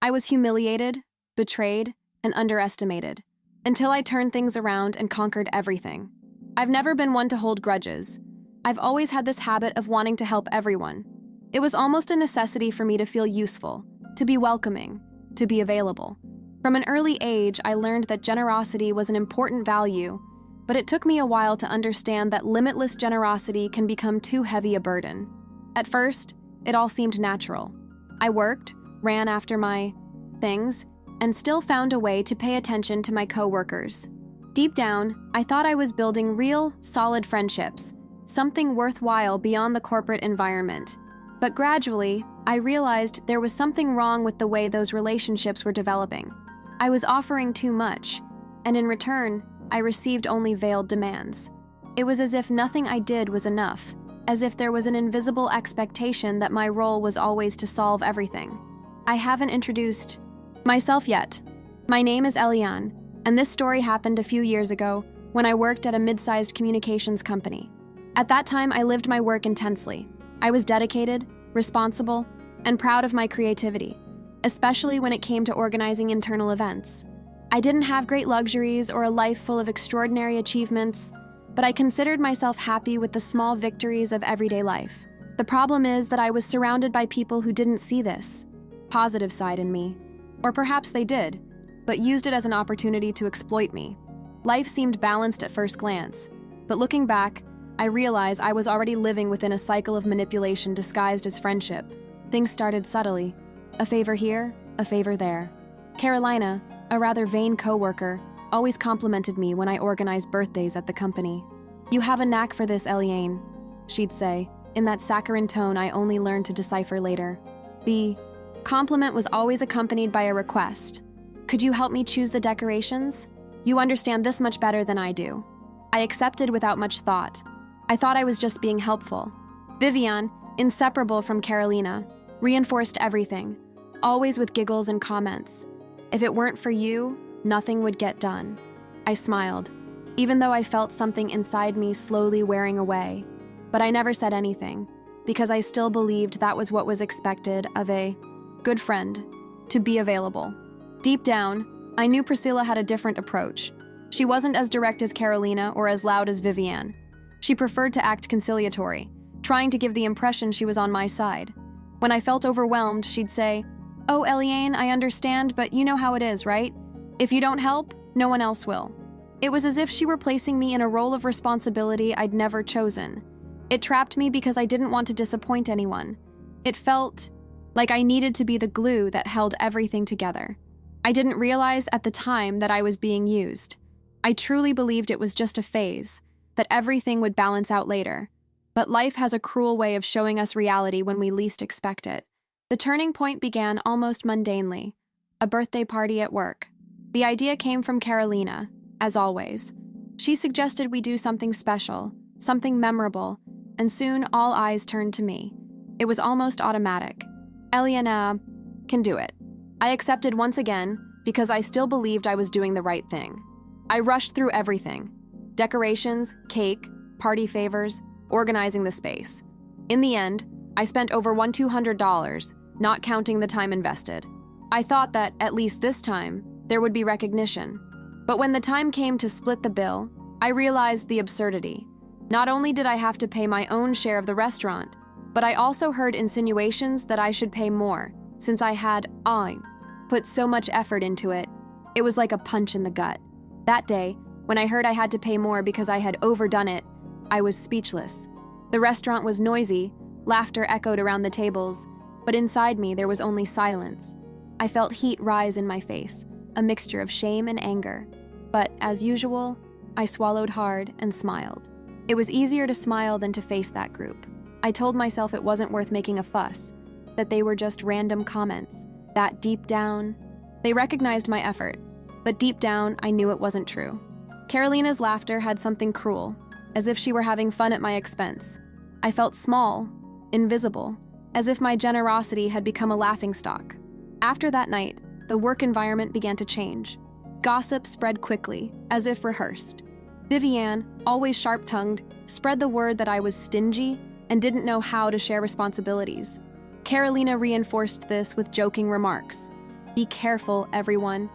I was humiliated, betrayed, and underestimated, until I turned things around and conquered everything. I've never been one to hold grudges. I've always had this habit of wanting to help everyone. It was almost a necessity for me to feel useful, to be welcoming, to be available. From an early age, I learned that generosity was an important value, but it took me a while to understand that limitless generosity can become too heavy a burden. At first, it all seemed natural. I worked, ran after my things, and still found a way to pay attention to my coworkers. Deep down, I thought I was building real, solid friendships, something worthwhile beyond the corporate environment. But gradually, I realized there was something wrong with the way those relationships were developing. I was offering too much, and in return, I received only veiled demands. It was as if nothing I did was enough, as if there was an invisible expectation that my role was always to solve everything. I haven't introduced myself yet. My name is Eliane, and this story happened a few years ago when I worked at a mid-sized communications company. At that time, I lived my work intensely. I was dedicated, responsible, and proud of my creativity, especially when it came to organizing internal events. I didn't have great luxuries or a life full of extraordinary achievements, but I considered myself happy with the small victories of everyday life. The problem is that I was surrounded by people who didn't see this positive side in me. Or perhaps they did, but used it as an opportunity to exploit me. Life seemed balanced at first glance, but looking back, I realized I was already living within a cycle of manipulation disguised as friendship. Things started subtly. A favor here, a favor there. Carolina, a rather vain coworker, always complimented me when I organized birthdays at the company. "You have a knack for this, Eliane," she'd say, in that saccharine tone I only learned to decipher later. The compliment was always accompanied by a request. "Could you help me choose the decorations? You understand this much better than I do." I accepted without much thought. I thought I was just being helpful. Vivian, inseparable from Carolina, reinforced everything, always with giggles and comments. "If it weren't for you, nothing would get done." I smiled, even though I felt something inside me slowly wearing away. But I never said anything, because I still believed that was what was expected of a good friend, to be available. Deep down, I knew Priscilla had a different approach. She wasn't as direct as Carolina or as loud as Vivian. She preferred to act conciliatory, trying to give the impression she was on my side. When I felt overwhelmed, she'd say, "Oh, Eliane, I understand, but you know how it is, right? If you don't help, no one else will." It was as if she were placing me in a role of responsibility I'd never chosen. It trapped me because I didn't want to disappoint anyone. It felt like I needed to be the glue that held everything together. I didn't realize at the time that I was being used. I truly believed it was just a phase, that everything would balance out later. But life has a cruel way of showing us reality when we least expect it. The turning point began almost mundanely, a birthday party at work. The idea came from Carolina, as always. She suggested we do something special, something memorable, and soon all eyes turned to me. It was almost automatic. "Eliana can do it." I accepted once again because I still believed I was doing the right thing. I rushed through everything: decorations, cake, party favors, organizing the space. In the end, I spent over $1,200, not counting the time invested. I thought that, at least this time, there would be recognition. But when the time came to split the bill, I realized the absurdity. Not only did I have to pay my own share of the restaurant, but I also heard insinuations that I should pay more, since I had put so much effort into it. It was like a punch in the gut. That day, when I heard I had to pay more because I had overdone it, I was speechless. The restaurant was noisy, laughter echoed around the tables, but inside me there was only silence. I felt heat rise in my face, a mixture of shame and anger. But, as usual, I swallowed hard and smiled. It was easier to smile than to face that group. I told myself it wasn't worth making a fuss, that they were just random comments, that deep down, they recognized my effort, but deep down, I knew it wasn't true. Carolina's laughter had something cruel, as if she were having fun at my expense. I felt small, invisible, as if my generosity had become a laughingstock. After that night, the work environment began to change. Gossip spread quickly, as if rehearsed. Vivian, always sharp-tongued, spread the word that I was stingy and didn't know how to share responsibilities. Carolina reinforced this with joking remarks. Be careful, everyone.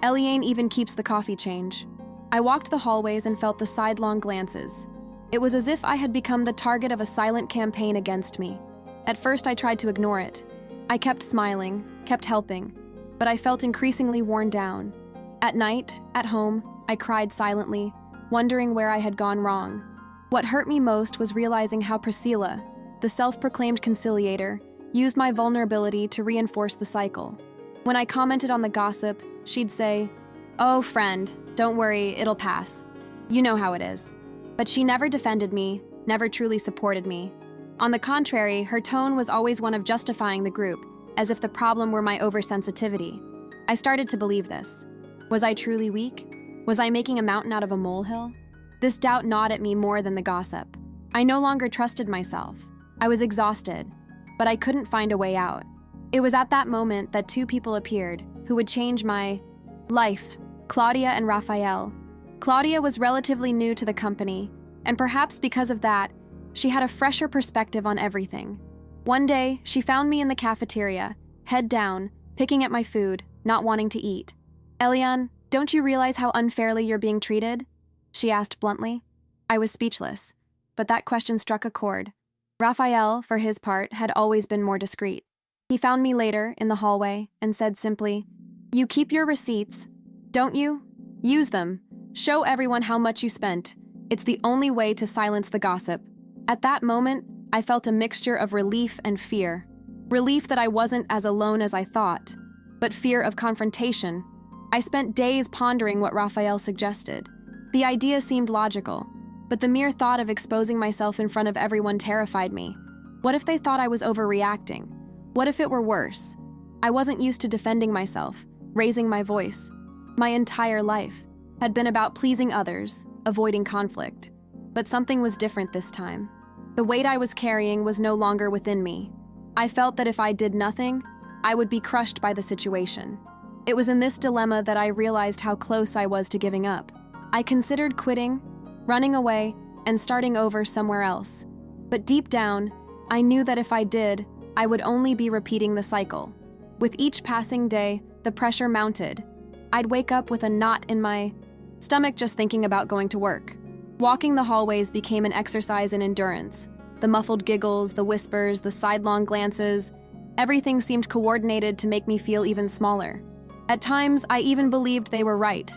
Eliane even keeps the coffee change. I walked the hallways and felt the sidelong glances. It was as if I had become the target of a silent campaign against me. At first, I tried to ignore it. I kept smiling, kept helping, but I felt increasingly worn down. At night, at home, I cried silently, wondering where I had gone wrong. What hurt me most was realizing how Priscilla, the self-proclaimed conciliator, used my vulnerability to reinforce the cycle. When I commented on the gossip, she'd say, "Oh, friend, don't worry, it'll pass. You know how it is." But she never defended me, never truly supported me. On the contrary, her tone was always one of justifying the group, as if the problem were my oversensitivity. I started to believe this. Was I truly weak? Was I making a mountain out of a molehill? This doubt gnawed at me more than the gossip. I no longer trusted myself. I was exhausted, but I couldn't find a way out. It was at that moment that two people appeared who would change my life, Claudia and Raphael. Claudia was relatively new to the company, and perhaps because of that, she had a fresher perspective on everything. One day, she found me in the cafeteria, head down, picking at my food, not wanting to eat. "Eliane, don't you realize how unfairly you're being treated?" she asked bluntly. I was speechless, but that question struck a chord. Raphael, for his part, had always been more discreet. He found me later in the hallway and said simply, "You keep your receipts, don't you? Use them. Show everyone how much you spent. It's the only way to silence the gossip." At that moment, I felt a mixture of relief and fear. Relief that I wasn't as alone as I thought, but fear of confrontation. I spent days pondering what Raphael suggested. The idea seemed logical, but the mere thought of exposing myself in front of everyone terrified me. What if they thought I was overreacting? What if it were worse? I wasn't used to defending myself, raising my voice. My entire life had been about pleasing others, avoiding conflict. But something was different this time. The weight I was carrying was no longer within me. I felt that if I did nothing, I would be crushed by the situation. It was in this dilemma that I realized how close I was to giving up. I considered quitting, running away, and starting over somewhere else. But deep down, I knew that if I did, I would only be repeating the cycle. With each passing day, the pressure mounted. I'd wake up with a knot in my stomach just thinking about going to work. Walking the hallways became an exercise in endurance. The muffled giggles, the whispers, the sidelong glances, everything seemed coordinated to make me feel even smaller. At times, I even believed they were right.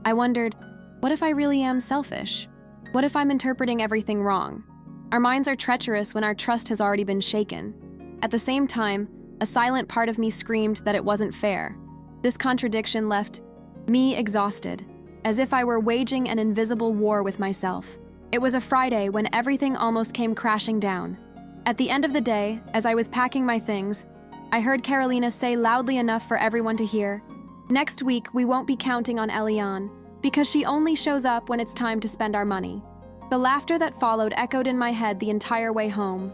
I wondered, what if I really am selfish? What if I'm interpreting everything wrong? Our minds are treacherous when our trust has already been shaken. At the same time, a silent part of me screamed that it wasn't fair. This contradiction left me exhausted, as if I were waging an invisible war with myself. It was a Friday when everything almost came crashing down. At the end of the day, as I was packing my things, I heard Carolina say loudly enough for everyone to hear, "Next week, we won't be counting on Eliane, because she only shows up when it's time to spend our money." The laughter that followed echoed in my head the entire way home.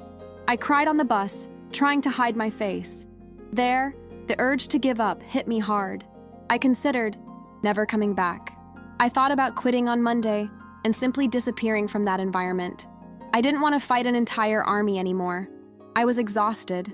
I cried on the bus, trying to hide my face. There, the urge to give up hit me hard. I considered never coming back. I thought about quitting on Monday and simply disappearing from that environment. I didn't want to fight an entire army anymore. I was exhausted.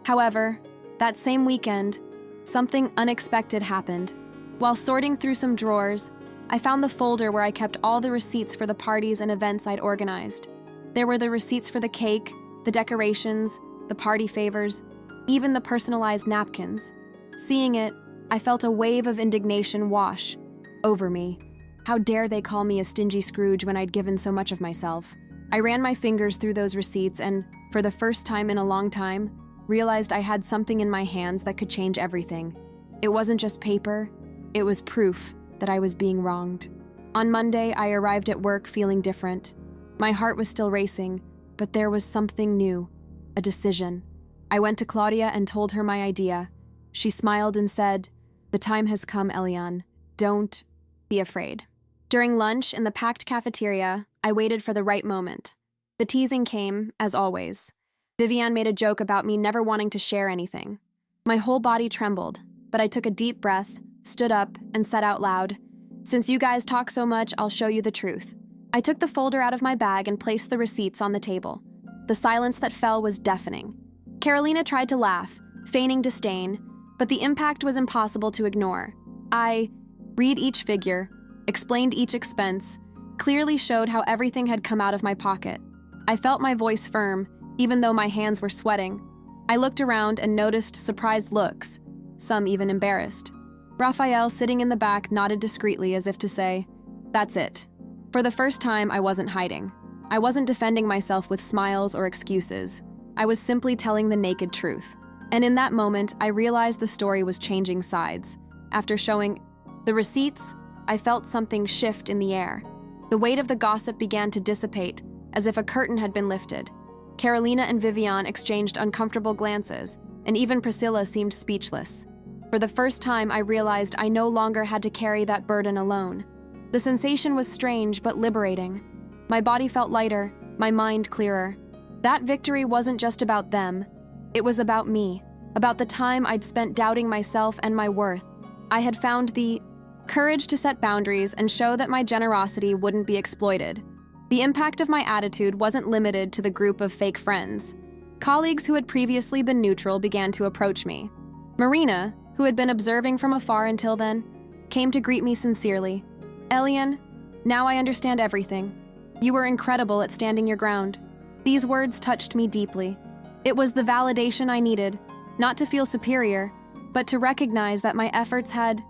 However, that same weekend, something unexpected happened. While sorting through some drawers, I found the folder where I kept all the receipts for the parties and events I'd organized. There were the receipts for the cake, the decorations, the party favors, even the personalized napkins. Seeing it, I felt a wave of indignation wash over me. How dare they call me a stingy Scrooge when I'd given so much of myself? I ran my fingers through those receipts and, for the first time in a long time, realized I had something in my hands that could change everything. It wasn't just paper, it was proof that I was being wronged. On Monday, I arrived at work feeling different. My heart was still racing, but there was something new, a decision. I went to Claudia and told her my idea. She smiled and said, "The time has come, Eliane. Don't be afraid." During lunch in the packed cafeteria, I waited for the right moment. The teasing came, as always. Viviane made a joke about me never wanting to share anything. My whole body trembled, but I took a deep breath, stood up, and said out loud, "Since you guys talk so much, I'll show you the truth." I took the folder out of my bag and placed the receipts on the table. The silence that fell was deafening. Carolina tried to laugh, feigning disdain, but the impact was impossible to ignore. I read each figure, explained each expense, clearly showed how everything had come out of my pocket. I felt my voice firm, even though my hands were sweating. I looked around and noticed surprised looks, some even embarrassed. Raphael, sitting in the back, nodded discreetly as if to say, "That's it." For the first time, I wasn't hiding. I wasn't defending myself with smiles or excuses. I was simply telling the naked truth. And in that moment, I realized the story was changing sides. After showing the receipts, I felt something shift in the air. The weight of the gossip began to dissipate, as if a curtain had been lifted. Carolina and Vivian exchanged uncomfortable glances, and even Priscilla seemed speechless. For the first time, I realized I no longer had to carry that burden alone. The sensation was strange but liberating. My body felt lighter, my mind clearer. That victory wasn't just about them. It was about me, about the time I'd spent doubting myself and my worth. I had found the courage to set boundaries and show that my generosity wouldn't be exploited. The impact of my attitude wasn't limited to the group of fake friends. Colleagues who had previously been neutral began to approach me. Marina, who had been observing from afar until then, came to greet me sincerely. "Elian, now I understand everything. You were incredible at standing your ground." These words touched me deeply. It was the validation I needed, not to feel superior, but to recognize that my efforts had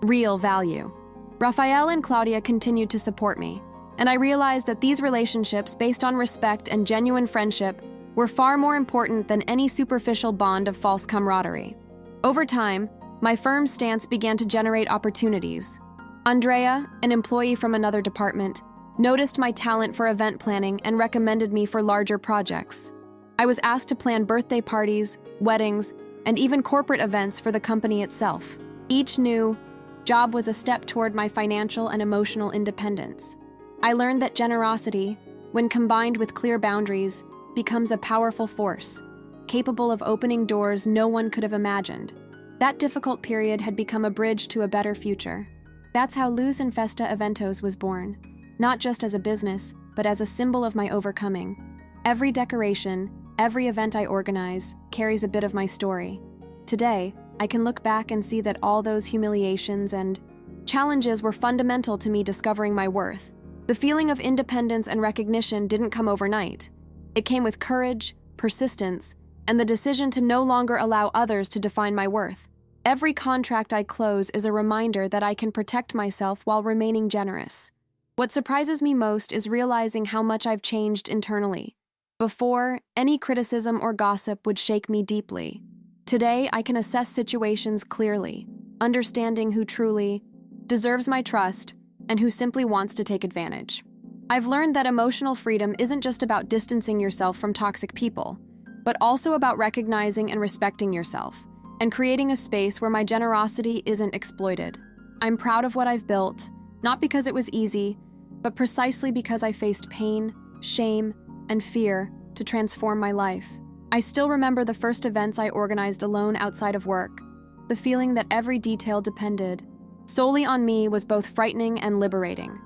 real value. Raphael and Claudia continued to support me, and I realized that these relationships based on respect and genuine friendship were far more important than any superficial bond of false camaraderie. Over time, my firm's stance began to generate opportunities. Andrea, an employee from another department, noticed my talent for event planning and recommended me for larger projects. I was asked to plan birthday parties, weddings, and even corporate events for the company itself. Each new job was a step toward my financial and emotional independence. I learned that generosity, when combined with clear boundaries, becomes a powerful force, capable of opening doors no one could have imagined. That difficult period had become a bridge to a better future. That's how Luz and Festa Eventos was born, not just as a business, but as a symbol of my overcoming. Every decoration, every event I organize, carries a bit of my story. Today, I can look back and see that all those humiliations and challenges were fundamental to me discovering my worth. The feeling of independence and recognition didn't come overnight. It came with courage, persistence, and the decision to no longer allow others to define my worth. Every contract I close is a reminder that I can protect myself while remaining generous. What surprises me most is realizing how much I've changed internally. Before, any criticism or gossip would shake me deeply. Today, I can assess situations clearly, understanding who truly deserves my trust and who simply wants to take advantage. I've learned that emotional freedom isn't just about distancing yourself from toxic people, but also about recognizing and respecting yourself, and creating a space where my generosity isn't exploited. I'm proud of what I've built, not because it was easy, but precisely because I faced pain, shame, and fear to transform my life. I still remember the first events I organized alone outside of work. The feeling that every detail depended solely on me was both frightening and liberating.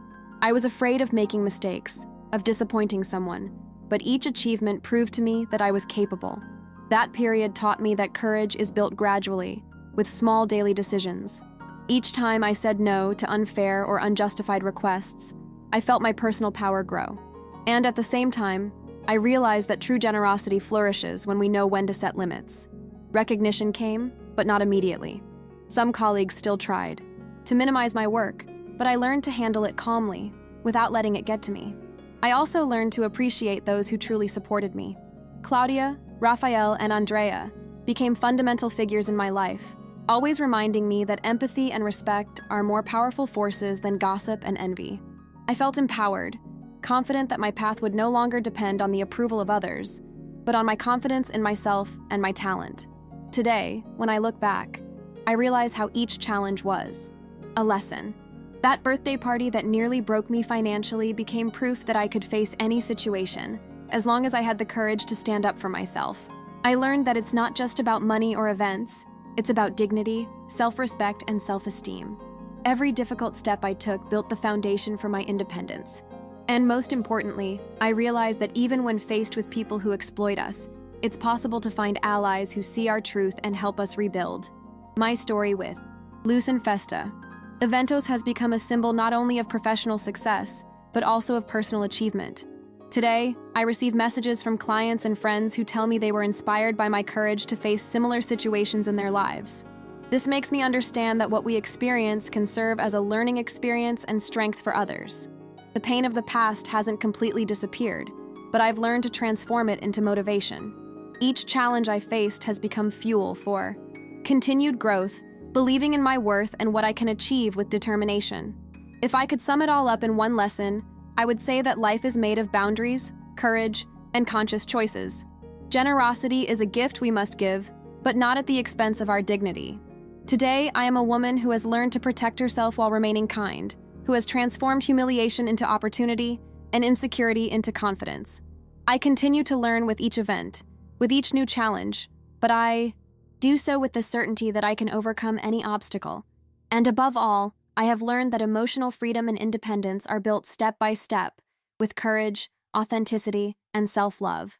I was afraid of making mistakes, of disappointing someone, but each achievement proved to me that I was capable. That period taught me that courage is built gradually, with small daily decisions. Each time I said no to unfair or unjustified requests, I felt my personal power grow. And at the same time, I realized that true generosity flourishes when we know when to set limits. Recognition came, but not immediately. Some colleagues still tried to minimize my work, but I learned to handle it calmly, without letting it get to me. I also learned to appreciate those who truly supported me. Claudia, Raphael, and Andrea became fundamental figures in my life, always reminding me that empathy and respect are more powerful forces than gossip and envy. I felt empowered, confident that my path would no longer depend on the approval of others, but on my confidence in myself and my talent. Today, when I look back, I realize how each challenge was a lesson. That birthday party that nearly broke me financially became proof that I could face any situation, as long as I had the courage to stand up for myself. I learned that it's not just about money or events, it's about dignity, self-respect, and self-esteem. Every difficult step I took built the foundation for my independence. And most importantly, I realized that even when faced with people who exploit us, it's possible to find allies who see our truth and help us rebuild. My story with Luz and Festa. Eventos has become a symbol not only of professional success, but also of personal achievement. Today, I receive messages from clients and friends who tell me they were inspired by my courage to face similar situations in their lives. This makes me understand that what we experience can serve as a learning experience and strength for others. The pain of the past hasn't completely disappeared, but I've learned to transform it into motivation. Each challenge I faced has become fuel for continued growth, believing in my worth and what I can achieve with determination. If I could sum it all up in one lesson, I would say that life is made of boundaries, courage, and conscious choices. Generosity is a gift we must give, but not at the expense of our dignity. Today, I am a woman who has learned to protect herself while remaining kind, who has transformed humiliation into opportunity and insecurity into confidence. I continue to learn with each event, with each new challenge, but I do so with the certainty that I can overcome any obstacle. And above all, I have learned that emotional freedom and independence are built step by step, with courage, authenticity, and self-love.